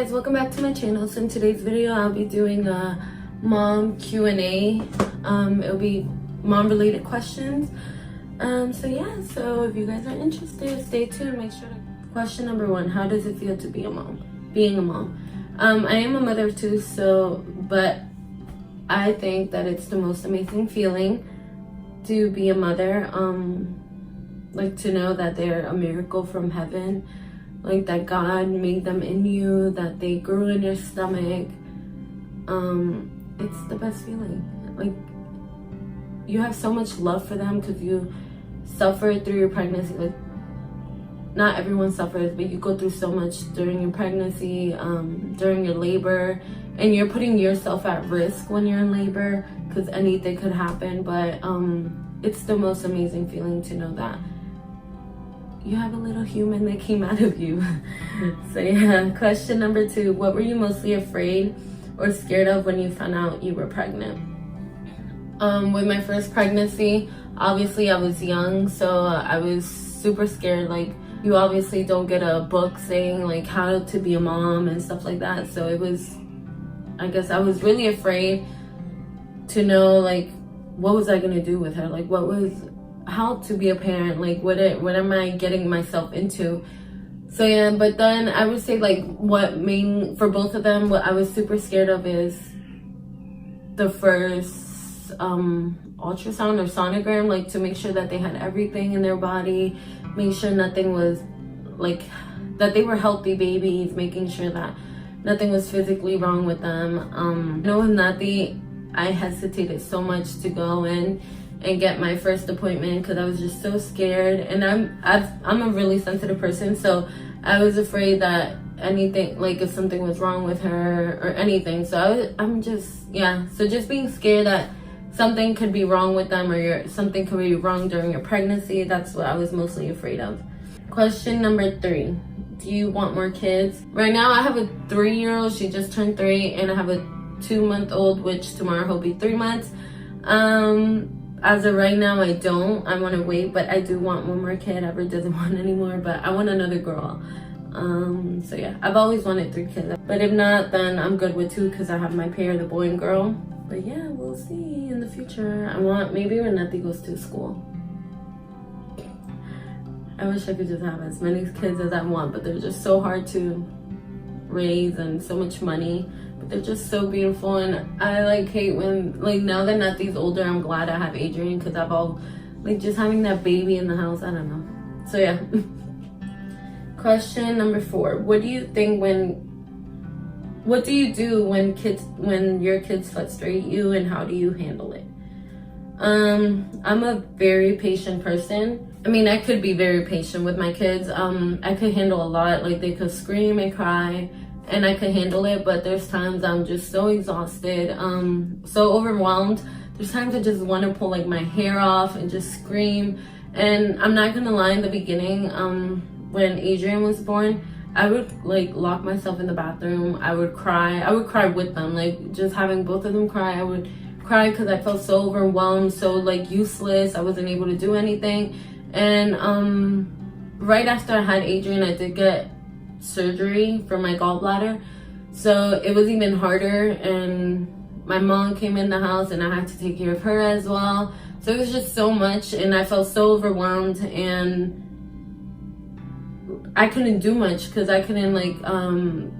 guys, welcome back to my channel. So in today's video I'll be doing a mom Q&A. It'll be mom related questions. So if you guys are interested, stay tuned. Make sure to question number 1, how does it feel to be a mom, being a mom? I am a mother too, but I think that it's the most amazing feeling to be a mother. Like to know that they're a miracle from heaven, like that God made them in you, that they grew in your stomach. It's the best feeling. Like you have so much love for them because you suffered through your pregnancy. Like not everyone suffers, but you go through so much during your pregnancy, during your labor, and you're putting yourself at risk when you're in labor because anything could happen. But it's the most amazing feeling to know that you have a little human that came out of you. So yeah, question number 2, what were you mostly afraid or scared of when you found out you were pregnant? With my first pregnancy, obviously I was young, so I was super scared. Like you obviously don't get a book saying like how to be a mom and stuff like that. So I guess I was really afraid to know like what was I gonna do with her? Like how to be a parent, like what am I getting myself into? So yeah, but then I would say like for both of them, what I was super scared of is the first ultrasound or sonogram, like to make sure that they had everything in their body, make sure nothing was like, that they were healthy babies, making sure that nothing was physically wrong with them. Knowing that I hesitated so much to go in and get my first appointment because I was just so scared, and I'm a really sensitive person, so I was afraid that anything, like if something was wrong with her or anything. So so just being scared that something could be wrong with them or something could be wrong during your pregnancy. That's what I was mostly afraid of. Question number 3, do you want more kids? Right now I have a 3-year-old, she just turned 3, and I have a 2-month-old, which tomorrow he'll be 3 months. As of right now, I don't. I want to wait, but I do want one more kid. Ever doesn't want any more, but I want another girl. So yeah, I've always wanted 3 kids, but if not, then I'm good with 2 because I have my pair, the boy and girl. But yeah, we'll see in the future. I want maybe when Nati goes to school. I wish I could just have as many kids as I want, but they're just so hard to raise and so much money. They're just so beautiful, and I like hate when like now that Nati's older, I'm glad I have Adrian because I've all like just having that baby in the house, I don't know. So yeah. Question number 4, what do you do when your kids frustrate you, and how do you handle it? I'm a very patient person. I mean, I could be very patient with my kids. I could handle a lot, like they could scream and cry and I could handle it, but there's times I'm just so exhausted, so overwhelmed. There's times I just want to pull like my hair off and just scream. And I'm not gonna lie, in the beginning, when Adrian was born, I would like lock myself in the bathroom. I would cry with them, like just having both of them cry. I would cry because I felt so overwhelmed, so like useless. I wasn't able to do anything. And right after I had Adrian, I did get surgery for my gallbladder, so it was even harder, and my mom came in the house and I had to take care of her as well. So it was just so much, and I felt so overwhelmed, and I couldn't do much because I couldn't like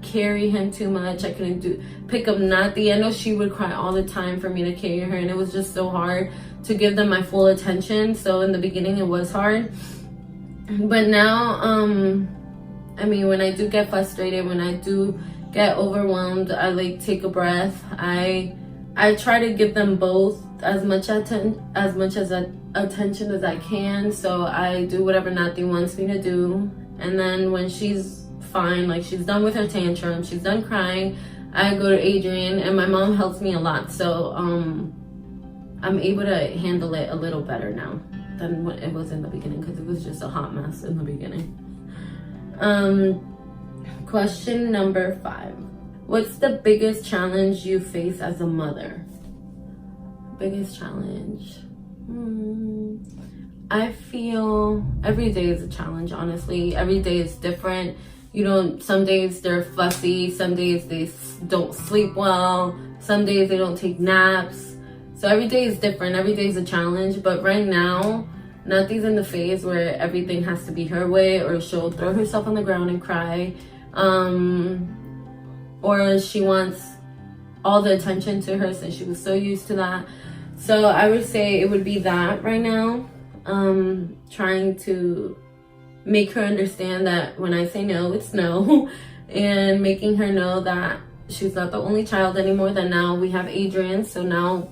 carry him too much. I couldn't pick up Nati. I know she would cry all the time for me to carry her, and it was just so hard to give them my full attention. So in the beginning it was hard, but now I mean, when I do get frustrated, when I do get overwhelmed, I like take a breath. I try to give them both as much attention as I can. So I do whatever Nati wants me to do, and then when she's fine, like she's done with her tantrum, she's done crying, I go to Adrian, and my mom helps me a lot. So I'm able to handle it a little better now than what it was in the beginning, because it was just a hot mess in the beginning. Question number 5, what's the biggest challenge you face as a mother? Biggest challenge, I feel every day is a challenge. Honestly, every day is different. some days they're fussy, some days they don't sleep well, some days they don't take naps. So every day is different, every day is a challenge. But right now, Nati's in the phase where everything has to be her way, or she'll throw herself on the ground and cry, or she wants all the attention to her since she was so used to that. So I would say it would be that right now, trying to make her understand that when I say no, it's no, and making her know that she's not the only child anymore, that now we have Adrian, so now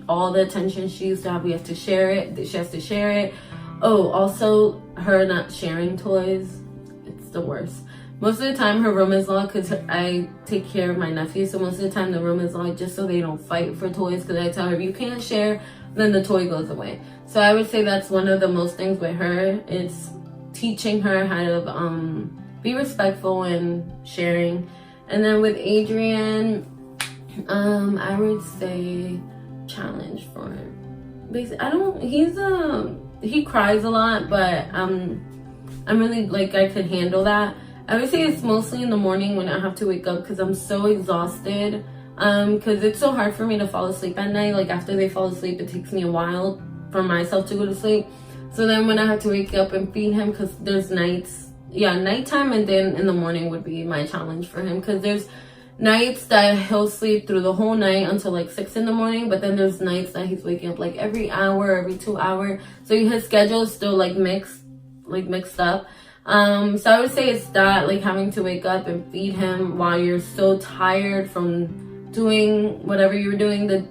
all the attention she used to have, we have to share it. She has to share it. Oh, also her not sharing toys, it's the worst. Most of the time her room is locked because I take care of my nephew, so most of the time the room is locked just so they don't fight for toys, because I tell her if you can't share, then the toy goes away. So I would say that's one of the most things with her. It's teaching her how to be respectful and sharing. And then with Adrian, I would say challenge for him. Basically, he cries a lot, but I'm really like, I could handle that. I would say it's mostly in the morning when I have to wake up because I'm so exhausted. Because it's so hard for me to fall asleep at night. Like after they fall asleep, it takes me a while for myself to go to sleep. So then when I have to wake up and feed him, because there's nighttime, and then in the morning would be my challenge for him, because there's nights that he'll sleep through the whole night until like 6 in the morning, but then there's nights that he's waking up like every hour, every 2 hours. So his schedule is still like mixed up. So I would say it's that, like having to wake up and feed him while you're so tired from doing whatever you were doing the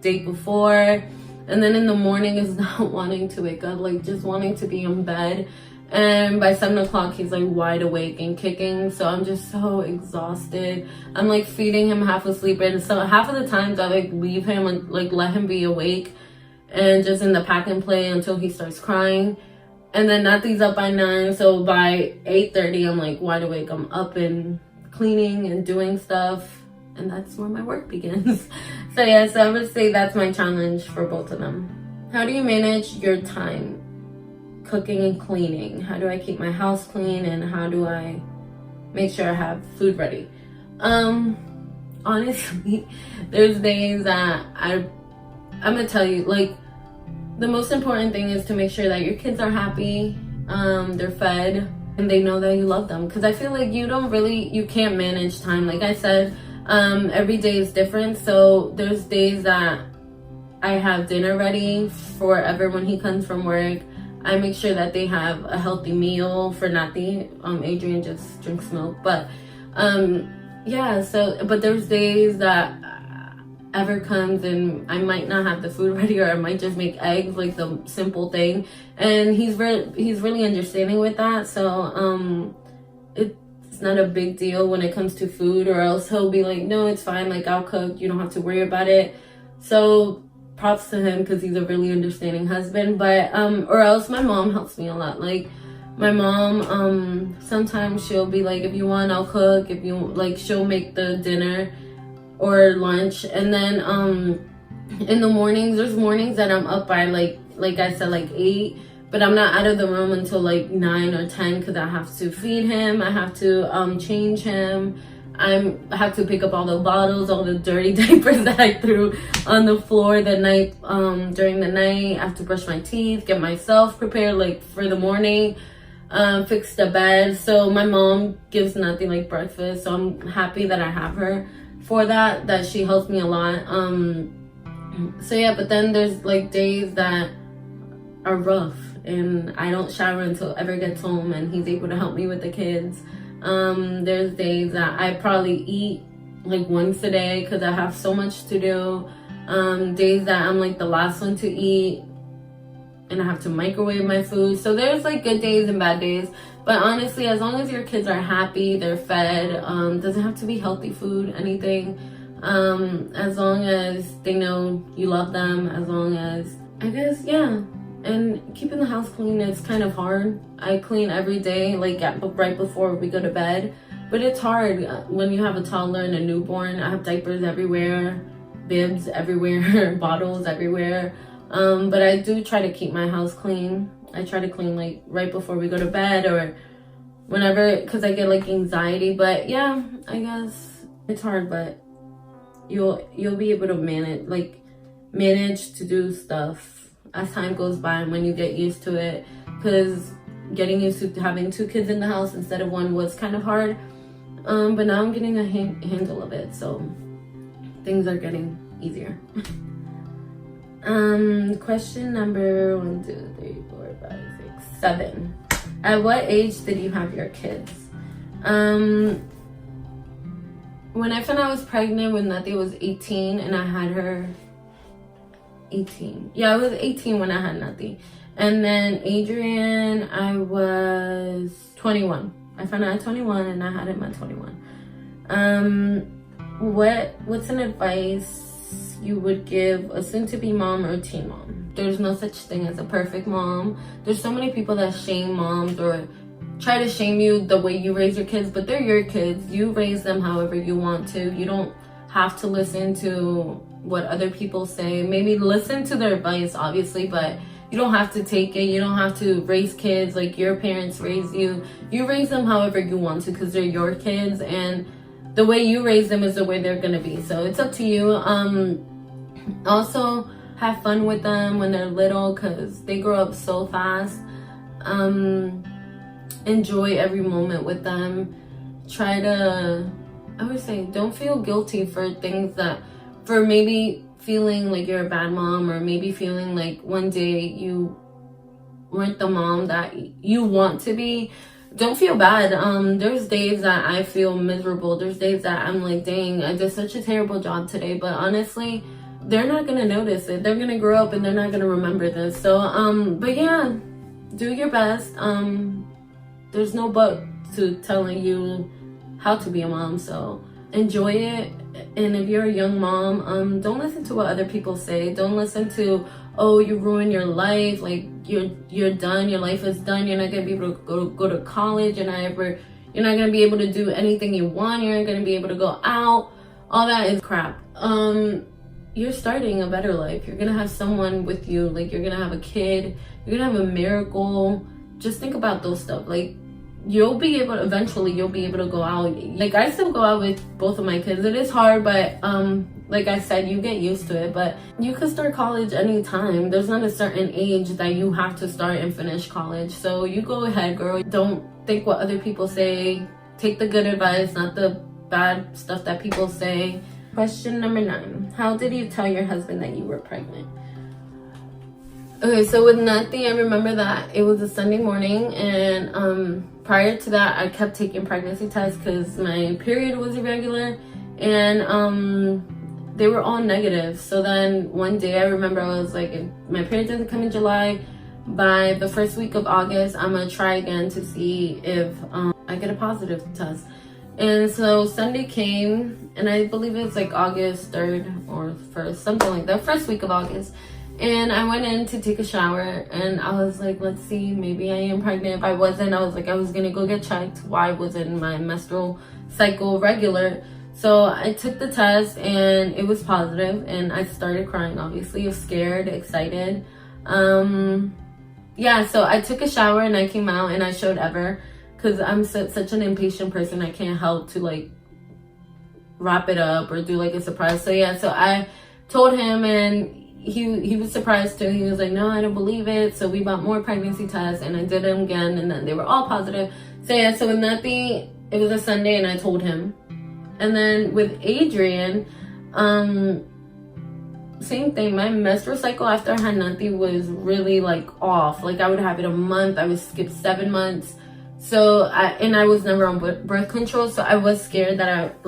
day before. And then in the morning is not wanting to wake up, like just wanting to be in bed. And by 7 o'clock, he's like wide awake and kicking. So I'm just so exhausted. I'm like feeding him half asleep. And so half of the times I like leave him and like let him be awake and just in the pack and play until he starts crying. And then Nati's up by 9. So by 8:30, I'm like wide awake. I'm up and cleaning and doing stuff. And that's where my work begins. So yeah, so I would say that's my challenge for both of them. How do you manage your time? Cooking and cleaning. How do I keep my house clean, and how do I make sure I have food ready? Honestly, there's days that I'm gonna tell you, like, the most important thing is to make sure that your kids are happy, they're fed, and they know that you love them. Because I feel like you can't manage time. Like I said, every day is different. So there's days that I have dinner ready for everyone when he comes from work. I make sure that they have a healthy meal for Nati. Adrian just drinks milk. But but there's days that Ever comes and I might not have the food ready, or I might just make eggs, like the simple thing. And he's really understanding with that. So it's not a big deal when it comes to food, or else he'll be like, no, it's fine, like I'll cook, you don't have to worry about it. So props to him, because he's a really understanding husband. But or else my mom helps me a lot. Like my mom, sometimes she'll be like, if you want, I'll cook. If you like, she'll make the dinner or lunch. And then in the mornings, there's mornings that I'm up by like I said, like 8, but I'm not out of the room until like 9 or 10, because I have to feed him, I have to change him, I have to pick up all the bottles, all the dirty diapers that I threw on the floor the night during the night. I have to brush my teeth, get myself prepared like for the morning, fix the bed. So my mom gives nothing like breakfast, so I'm happy that I have her for that she helps me a lot. So yeah, but then there's like days that are rough and I don't shower until Ever gets home and he's able to help me with the kids. There's days that I probably eat like once a day because I have so much to do. Days that I'm like the last one to eat and I have to microwave my food. So there's like good days and bad days. But honestly, as long as your kids are happy, they're fed, doesn't have to be healthy food, anything. As long as they know you love them, as long as, I guess, yeah. And keeping the house clean is kind of hard. I clean every day, like right before we go to bed. But it's hard when you have a toddler and a newborn. I have diapers everywhere, bibs everywhere, bottles everywhere. But I do try to keep my house clean. I try to clean like right before we go to bed, or whenever, because I get like anxiety. But yeah, I guess it's hard, but you'll be able to manage to do stuff as time goes by and when you get used to it, because getting used to having 2 kids in the house instead of 1 was kind of hard. But now I'm getting a handle of it, so things are getting easier. Question number 1, 2, 3, 4, 5, 6, 7. At what age did you have your kids? When I found out I was pregnant with Nati, I was 18, and I had her 18. Yeah, I was 18 when I had Nati. And then Adrian, I was 21. I found out at 21 and I had him at 21. What's an advice you would give a soon-to-be mom or teen mom? There's no such thing as a perfect mom. There's so many people that shame moms or try to shame you the way you raise your kids, but they're your kids. You raise them however you want to. You don't have to listen to what other people say. Maybe listen to their advice, obviously, but you don't have to take it. You don't have to raise kids like your parents raised you. You raise them however you want to, because they're your kids, and the way you raise them is the way they're gonna be. So it's up to you. Also, have fun with them when they're little, because they grow up so fast. Enjoy every moment with them. I would say, don't feel guilty for things for maybe feeling like you're a bad mom, or maybe feeling like one day you weren't the mom that you want to be. Don't feel bad. There's days that I feel miserable. There's days that I'm like, dang, I did such a terrible job today. But honestly, they're not gonna notice it. They're gonna grow up and they're not gonna remember this. So, but yeah, do your best. There's no but to telling you how to be a mom. So enjoy it. And if you're a young mom, don't listen to what other people say. Don't listen to, oh, you ruined your life, like you're done, your life is done, you're not gonna be able to go to college, you're not gonna be able to do anything you want, you're not gonna be able to go out. All that is crap. You're starting a better life. You're gonna have someone with you, like you're gonna have a kid, you're gonna have a miracle. Just think about those stuff. Like, eventually you'll be able to go out. Like, I still go out with both of my kids. It is hard, but like I said, you get used to it. But you could start college anytime. There's not a certain age that you have to start and finish college. So you go ahead, girl. Don't think what other people say. Take the good advice, not the bad stuff that people say. Question number 9. How did you tell your husband that you were pregnant? Okay, so with Nati, I remember that it was a Sunday morning, and prior to that, I kept taking pregnancy tests because my period was irregular, and they were all negative. So then one day, I remember I was like, if my period doesn't come in July, by the first week of August, I'm gonna try again to see if I get a positive test. And so Sunday came, and I believe it was like August 3rd or 1st, something like that, first week of August. And I went in to take a shower, and I was like, let's see, maybe I am pregnant. If I wasn't, I was like, I was gonna go get checked. Why wasn't my menstrual cycle regular? So I took the test, and it was positive, and I started crying, obviously. I was scared, excited. Yeah, so I took a shower, and I came out, and I showed Ever, because I'm such an impatient person. I can't help to like wrap it up or do like a surprise. So yeah, so I told him, and he was surprised too. He was like, no, I don't believe it. So we bought more pregnancy tests, and I did them again, and then they were all positive. So yeah, so with Nati, it was a Sunday, and I told him. And then with Adrian, same thing. My menstrual cycle after I had Nati was really like off. Like, I would have it a month, I would skip 7 months. So I was never on birth control, so I was scared that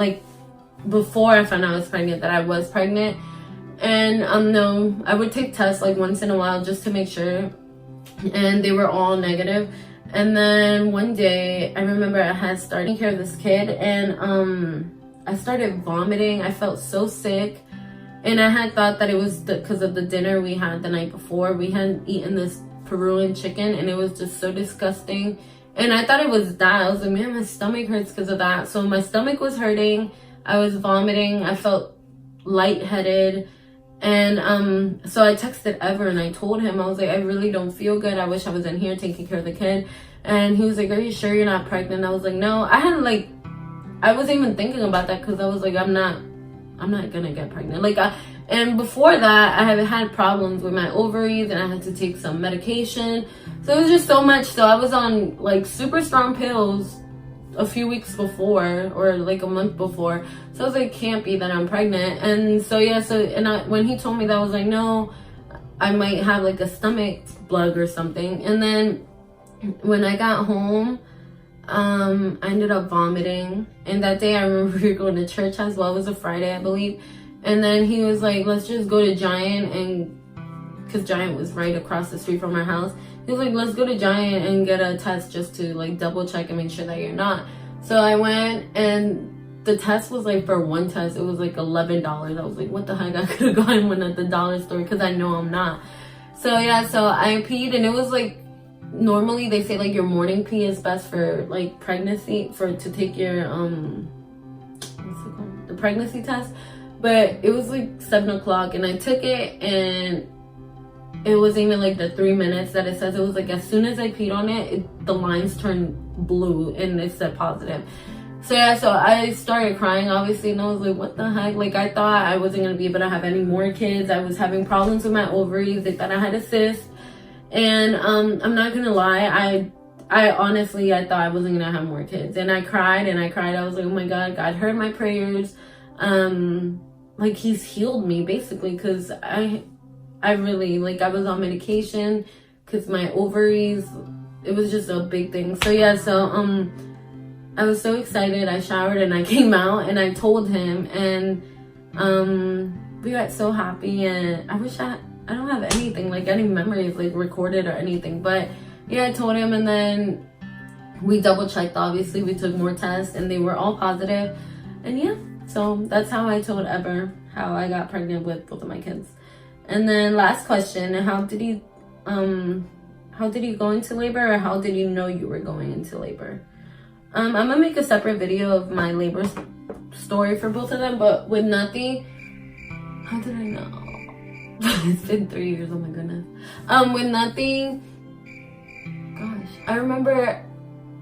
before I found out I was pregnant, that I was pregnant. And no, I would take tests like once in a while just to make sure, and they were all negative. And then one day, I remember I had started taking care of this kid, and I started vomiting. I felt so sick, and I had thought that it was because of the dinner we had the night before. We had eaten this Peruvian chicken, and it was just so disgusting. And I thought it was that. I was like, man, my stomach hurts because of that. So my stomach was hurting. I was vomiting. I felt lightheaded. And so I texted Ever and I told him, I was like, I really don't feel good. I wish I was in here taking care of the kid. And he was like, are you sure you're not pregnant? I was like, no. I wasn't even thinking about that because I was like, I'm not gonna get pregnant. And before that, I have had problems with my ovaries and I had to take some medication. So it was just so much. So I was on like super strong pills a few weeks before, or like a month before. So I was like, can't be that I'm pregnant. And so yeah, when he told me that, I was like, no, I might have like a stomach bug or something. And then when I got home, I ended up vomiting. And that day I remember we were going to church as well. It was a Friday, I believe. And then he was like, let's just go to Giant, and because Giant was right across the street from our house. He was like, let's go to Giant and get a test just to like double check and make sure that you're not. So I went, and the test was like, for one test, it was like $11. I was like, what the heck? I could have gotten one at the dollar store because I know I'm not. So yeah, so I peed, and it was like, normally they say like your morning pee is best for like pregnancy, to take your what's it called, the pregnancy test. But it was like 7 o'clock and I took it, and it wasn't even like the 3 minutes that it says. It was like as soon as I peed on it, the lines turned blue and it said positive. So yeah, so I started crying obviously, and I was like, what the heck? Like, I thought I wasn't gonna be able to have any more kids. I was having problems with my ovaries. They thought I had a cyst. And I'm not gonna lie, I honestly, I thought I wasn't gonna have more kids. And I cried and I cried. I was like, oh my God, God heard my prayers. Like, he's healed me basically, because I really, like, I was on medication because my ovaries, it was just a big thing. So yeah, so I was so excited. I showered and I came out and I told him, and we got so happy. And I wish I don't have anything, like any memories like recorded or anything, but yeah, I told him. And then we double checked, obviously we took more tests and they were all positive. And yeah, so that's how I told Ever how I got pregnant with both of my kids. And then last question, how did you go into labor, or how did you know you were going into labor? I'm gonna make a separate video of my labor story for both of them, but with Nati, how did I know? It's been 3 years, oh my goodness. With Nati, gosh, I remember,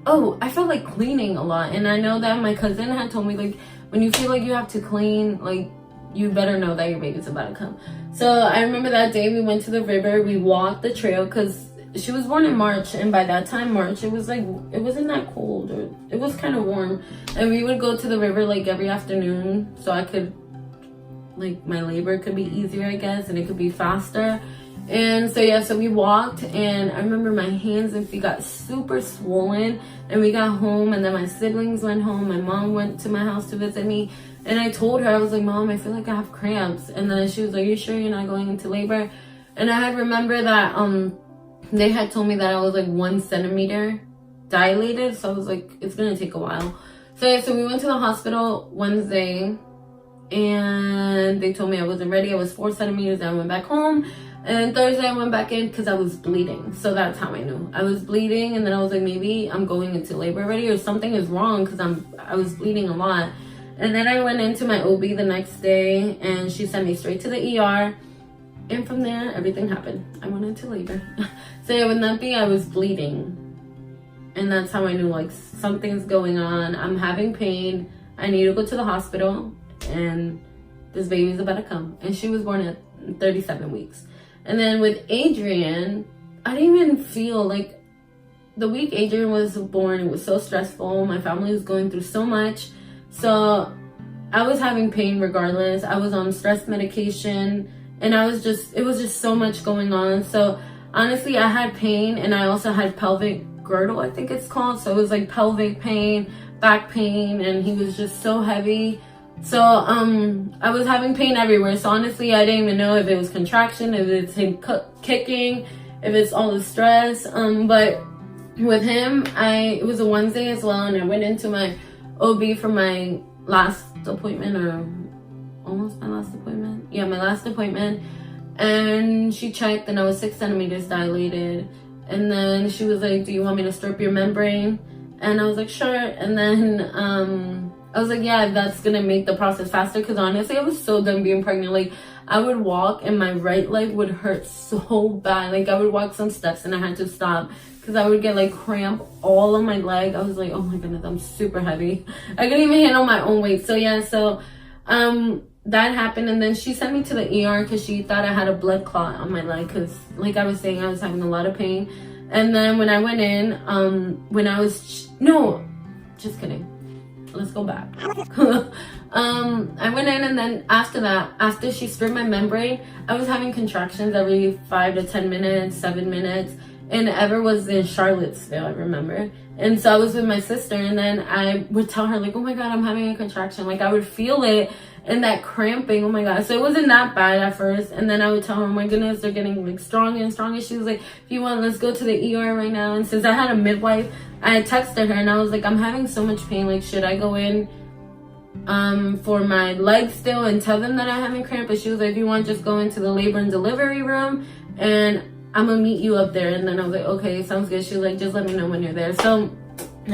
I felt like cleaning a lot. And I know that my cousin had told me, like, when you feel like you have to clean, like, you better know that your baby's about to come. So I remember that day we went to the river, we walked the trail, because she was born in March, and by that time, March, it was like, it wasn't that cold, or it was kind of warm. And we would go to the river like every afternoon, so I could, like, my labor could be easier, I guess, and it could be faster. And so yeah, so we walked, and I remember my hands and feet got super swollen. And we got home, and then my siblings went home. My mom went to my house to visit me, and I told her, I was like, Mom, I feel like I have cramps. And then she was like, you sure you're not going into labor? And I had remember that they had told me that I was like 1 centimeter dilated, so I was like, it's gonna take a while. So yeah, so we went to the hospital Wednesday, and they told me I wasn't ready. I was 4 centimeters. I went back home, and Thursday I went back in because I was bleeding. So that's how I knew I was bleeding. And then I was like, maybe I'm going into labor already, or something is wrong, because I was bleeding a lot. And then I went into my OB the next day, and she sent me straight to the ER. And from there, everything happened. I went into labor. So yeah, with Numpy, I was bleeding. And that's how I knew, like, something's going on. I'm having pain. I need to go to the hospital. And this baby's about to come. And she was born at 37 weeks. And then with Adrian, I didn't even feel like, the week Adrian was born, it was so stressful. My family was going through so much. So I was having pain regardless. I was on stress medication. And it was just so much going on. So honestly, I had pain, and I also had pelvic girdle, I think it's called. So it was like pelvic pain, back pain, and he was just so heavy. So I was having pain everywhere. So honestly, I didn't even know if it was contraction, if it's him kicking, if it's all the stress. But with him, it was a Wednesday as well, and I went into my OB for my last appointment, or almost my last appointment. Yeah, my last appointment. And she checked, and I was 6 centimeters dilated. And then she was like, do you want me to strip your membrane? And I was like, sure. And then I was like, yeah, that's gonna make the process faster, because honestly, I was so done being pregnant. Like, I would walk and my right leg would hurt so bad. Like I would walk some steps and I had to stop because I would get like cramp all on my leg. I was like, oh my goodness, I'm super heavy. I couldn't even handle my own weight. So yeah, so that happened, and then she sent me to the ER because she thought I had a blood clot on my leg because, like I was saying, I was having a lot of pain. And then when I went in, just kidding. Let's go back. I went in, and then after that, after she stripped my membrane, I was having contractions every 5 to 10 minutes, 7 minutes. And Ever was in Charlottesville, I remember. And so I was with my sister, and then I would tell her, like, oh my God, I'm having a contraction. Like, I would feel it and that cramping, oh my God. So it wasn't that bad at first. And then I would tell her, oh my goodness, they're getting like stronger and stronger. She was like, if you want, let's go to the ER right now. And since I had a midwife, I texted her and I was like, I'm having so much pain. Like, should I go in for my leg still and tell them that I'm having cramp? But she was like, if you want, just go into the labor and delivery room and I'm gonna meet you up there. And then I was like, okay, sounds good. She was like, just let me know when you're there. So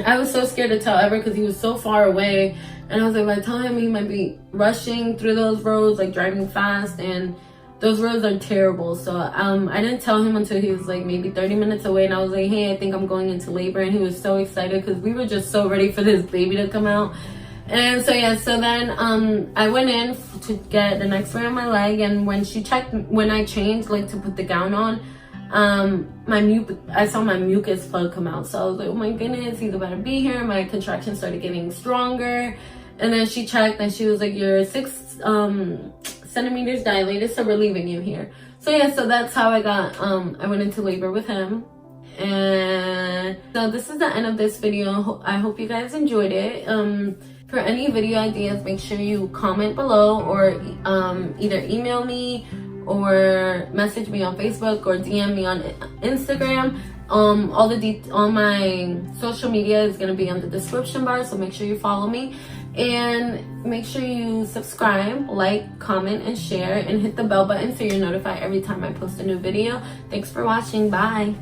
I was so scared to tell Ever because he was so far away. And I was like, if I tell him, he might be rushing through those roads, like driving fast. And those roads are terrible. So I didn't tell him until he was like maybe 30 minutes away. And I was like, hey, I think I'm going into labor. And he was so excited because we were just so ready for this baby to come out. And so yeah, so then I went in to get an x-ray on my leg. And when I changed, like to put the gown on, I saw my mucus plug come out. So I was like, oh my goodness, he's about to be here. My contractions started getting stronger. And then she checked and she was like, you're 6 centimeters dilated, so we're leaving you here. So yeah, so that's how I got, I went into labor with him. And so this is the end of this video. I hope you guys enjoyed it. For any video ideas, make sure you comment below or either email me or message me on Facebook or DM me on Instagram. All my social media is going to be on the description bar, so make sure you follow me. And make sure you subscribe, like, comment, and share, and hit the bell button so you're notified every time I post a new video. Thanks for watching. Bye.